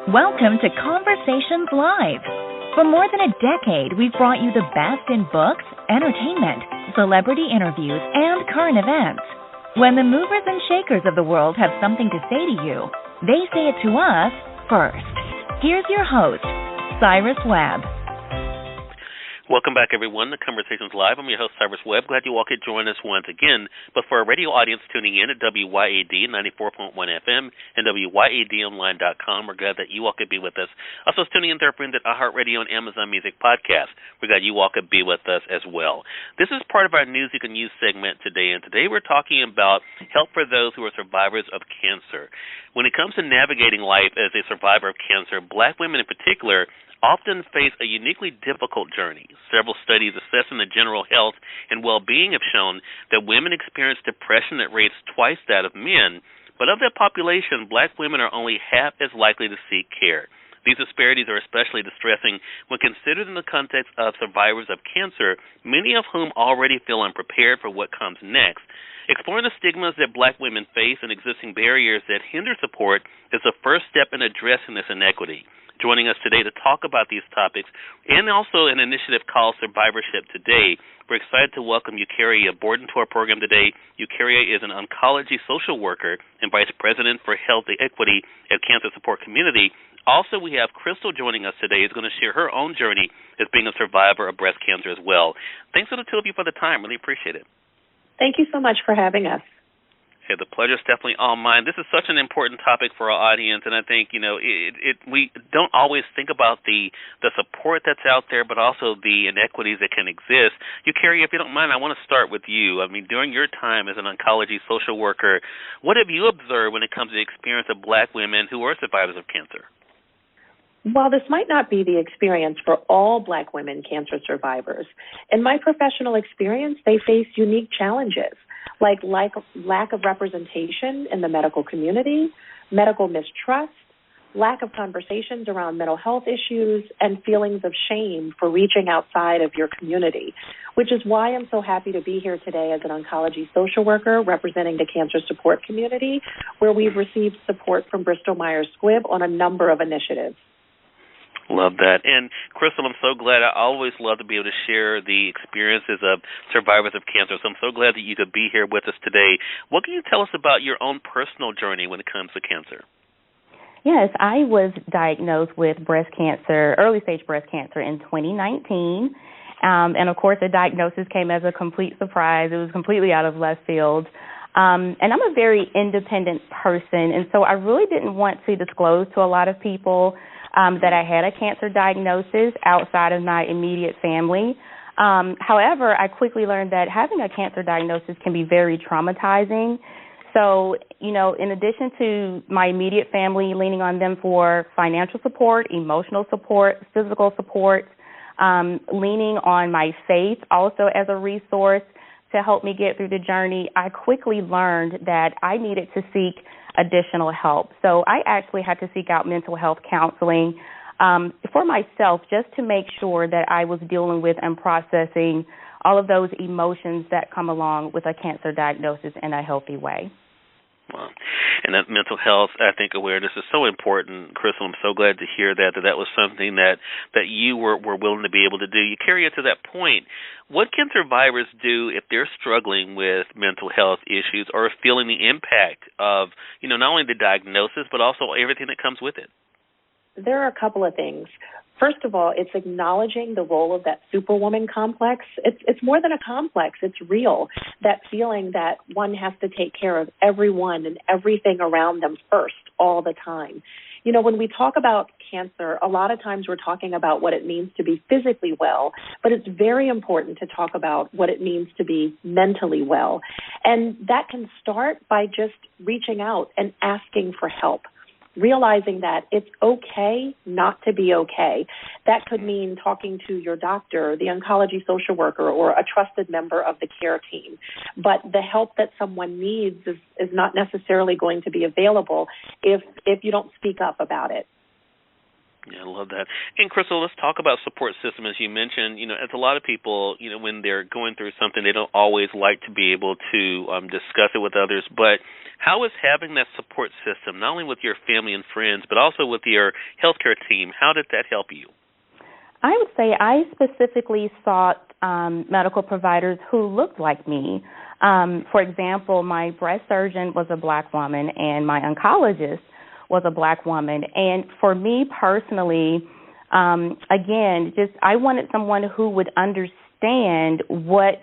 Welcome to Conversations Live. For more than a decade, we've brought you the best in books, entertainment, celebrity interviews, and current events. When the movers and shakers of the world have something to say to you, they say it to us first. Here's your host, Cyrus Webb. Welcome back, everyone, to Conversations Live. I'm your host, Cyrus Webb. Glad you all could join us once again. But for our radio audience tuning in at WYAD 94.1 FM and WYADonline.com, we're glad that you all could be with us. Also, tuning in to our friends at iHeartRadio and Amazon Music Podcast. We're glad you all could be with us as well. This is part of our News You Can Use segment today, and today we're talking about help for those who are survivors of cancer. When it comes to navigating life as a survivor of cancer, Black women in particular often face a uniquely difficult journey. Several studies assessing the general health and well-being have shown that women experience depression at rates twice that of men, but of that population, Black women are only half as likely to seek care. These disparities are especially distressing when considered in the context of survivors of cancer, many of whom already feel unprepared for what comes next. Exploring the stigmas that Black women face and existing barriers that hinder support is the first step in addressing this inequity. Joining us today to talk about these topics and also an initiative called Survivorship Today, we're excited to welcome Eucharia Borden to our program today. Eucharia is an oncology social worker and Vice President for Health Equity at Cancer Support Community. Also, we have Crystal joining us today, who's going to share her own journey as being a survivor of breast cancer as well. Thanks to the two of you for the time. Really appreciate it. Thank you so much for having us. Yeah, the pleasure's definitely all mine. This is such an important topic for our audience, and I think, we don't always think about the support that's out there, but also the inequities that can exist. Eucharia, if you don't mind, I want to start with you. I mean, during your time as an oncology social worker, what have you observed when it comes to the experience of Black women who are survivors of cancer? While this might not be the experience for all Black women cancer survivors, in my professional experience, they face unique challenges like lack of representation in the medical community, medical mistrust, lack of conversations around mental health issues, and feelings of shame for reaching outside of your community, which is why I'm so happy to be here today as an oncology social worker representing the cancer support community, where we've received support from Bristol Myers Squibb on a number of initiatives. Love that. And, Crystal, I'm so glad. I always love to be able to share the experiences of survivors of cancer, so I'm so glad that you could be here with us today. What can you tell us about your own personal journey when it comes to cancer? Yes, I was diagnosed with breast cancer, early-stage breast cancer in 2019. And, of course, the diagnosis came as a complete surprise. It was completely out of left field. And I'm a very independent person, and so I really didn't want to disclose to a lot of people that I had a cancer diagnosis outside of my immediate family. However, I quickly learned that having a cancer diagnosis can be very traumatizing. So, in addition to my immediate family, leaning on them for financial support, emotional support, physical support, leaning on my faith also as a resource to help me get through the journey, I quickly learned that I needed to seek additional help. So I actually had to seek out mental health counseling for myself just to make sure that I was dealing with and processing all of those emotions that come along with a cancer diagnosis in a healthy way. Wow. And that mental health, I think, awareness is so important. Crystal, I'm so glad to hear that was something that you were willing to be able to do. You carry it to that point. What can survivors do if they're struggling with mental health issues or feeling the impact of, not only the diagnosis, but also everything that comes with it? There are a couple of things. First of all, it's acknowledging the role of that superwoman complex. It's more than a complex. It's real. That feeling that one has to take care of everyone and everything around them first all the time. When we talk about cancer, a lot of times we're talking about what it means to be physically well, but it's very important to talk about what it means to be mentally well. And that can start by just reaching out and asking for help. Realizing that it's okay not to be okay. That could mean talking to your doctor, the oncology social worker, or a trusted member of the care team. But the help that someone needs is not necessarily going to be available if you don't speak up about it. Yeah, I love that. And Crystal, let's talk about support system. As you mentioned, as a lot of people, when they're going through something, they don't always like to be able to discuss it with others. But how is having that support system, not only with your family and friends, but also with your healthcare team, how did that help you? I would say I specifically sought medical providers who looked like me. For example, my breast surgeon was a Black woman, and my oncologist was a Black woman. And for me personally, again, I wanted someone who would understand what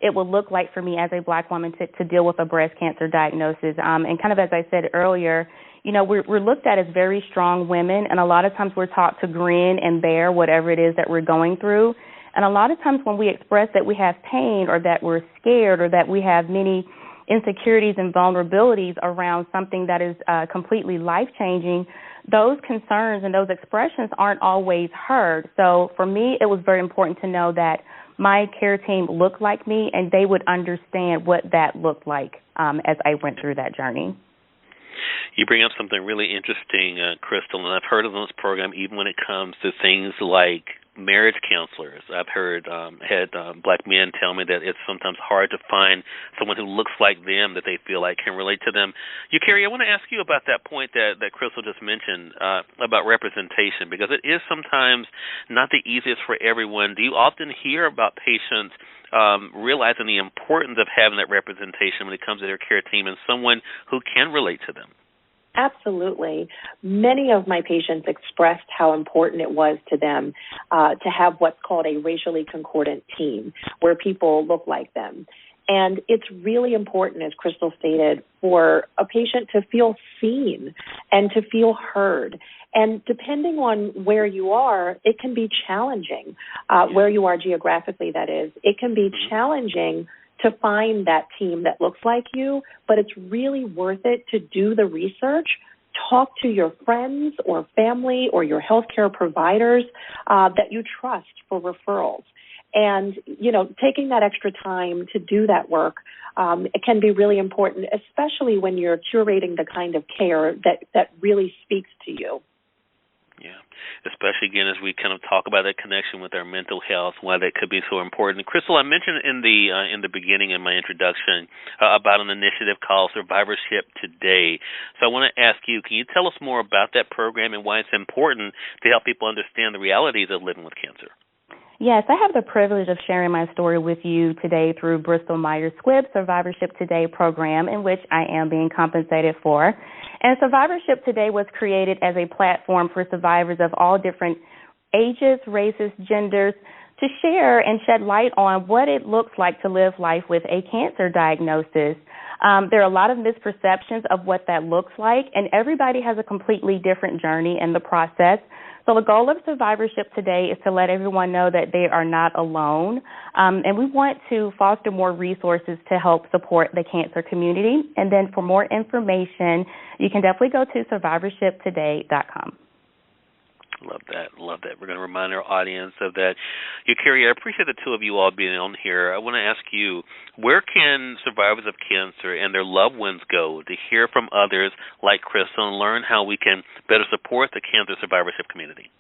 it would look like for me as a Black woman to deal with a breast cancer diagnosis. And kind of as I said earlier, we're looked at as very strong women, and a lot of times we're taught to grin and bear whatever it is that we're going through. And a lot of times when we express that we have pain or that we're scared or that we have many insecurities and vulnerabilities around something that is completely life-changing, those concerns and those expressions aren't always heard. So for me, it was very important to know that my care team looked like me and they would understand what that looked like as I went through that journey. You bring up something really interesting, Crystal, and I've heard of this program even when it comes to things like marriage counselors. I've had Black men tell me that it's sometimes hard to find someone who looks like them that they feel like can relate to them. Eucharia, I want to ask you about that point that Crystal just mentioned about representation, because it is sometimes not the easiest for everyone. Do you often hear about patients realizing the importance of having that representation when it comes to their care team and someone who can relate to them? Absolutely. Many of my patients expressed how important it was to them to have what's called a racially concordant team, where people look like them. And it's really important, as Crystal stated, for a patient to feel seen and to feel heard. And depending on where you are, it can be challenging, where you are geographically, that is. It can be challenging to find that team that looks like you, but it's really worth it to do the research, talk to your friends or family or your healthcare providers that you trust for referrals. And, taking that extra time to do that work, it can be really important, especially when you're curating the kind of care that really speaks to you. Yeah, especially, again, as we kind of talk about that connection with our mental health, why that could be so important. Crystal, I mentioned in the beginning in my introduction about an initiative called Survivorship Today. So I want to ask you, can you tell us more about that program and why it's important to help people understand the realities of living with cancer? Yes, I have the privilege of sharing my story with you today through Bristol Myers Squibb Survivorship Today program, in which I am being compensated for. And Survivorship Today was created as a platform for survivors of all different ages, races, genders, to share and shed light on what it looks like to live life with a cancer diagnosis. There are a lot of misperceptions of what that looks like, and everybody has a completely different journey in the process. So the goal of Survivorship Today is to let everyone know that they are not alone, and we want to foster more resources to help support the cancer community. And then for more information, you can definitely go to survivorshiptoday.com. Love that. We're going to remind our audience of that. Eucharia, I appreciate the two of you all being on here. I want to ask you, where can survivors of cancer and their loved ones go to hear from others like Crystal and learn how we can better support the cancer survivorship community?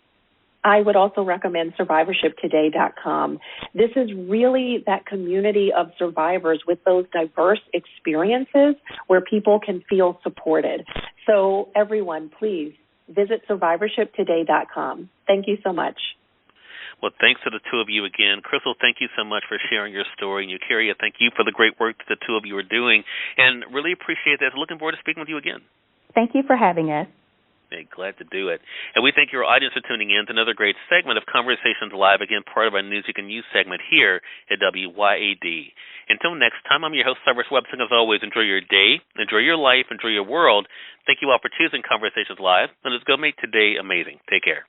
I would also recommend survivorshiptoday.com. This is really that community of survivors with those diverse experiences where people can feel supported. So everyone, please visit survivorshiptoday.com. Thank you so much. Well, thanks to the two of you again. Crystal, thank you so much for sharing your story. And Eucharia, thank you for the great work that the two of you are doing. And really appreciate that. Looking forward to speaking with you again. Thank you for having us. Hey, glad to do it. And we thank your audience for tuning in to another great segment of Conversations Live, again, part of our Music and News segment here at WYAD. Until next time, I'm your host, Cyrus Webb. As always, enjoy your day, enjoy your life, enjoy your world. Thank you all for choosing Conversations Live, and let's go make today amazing. Take care.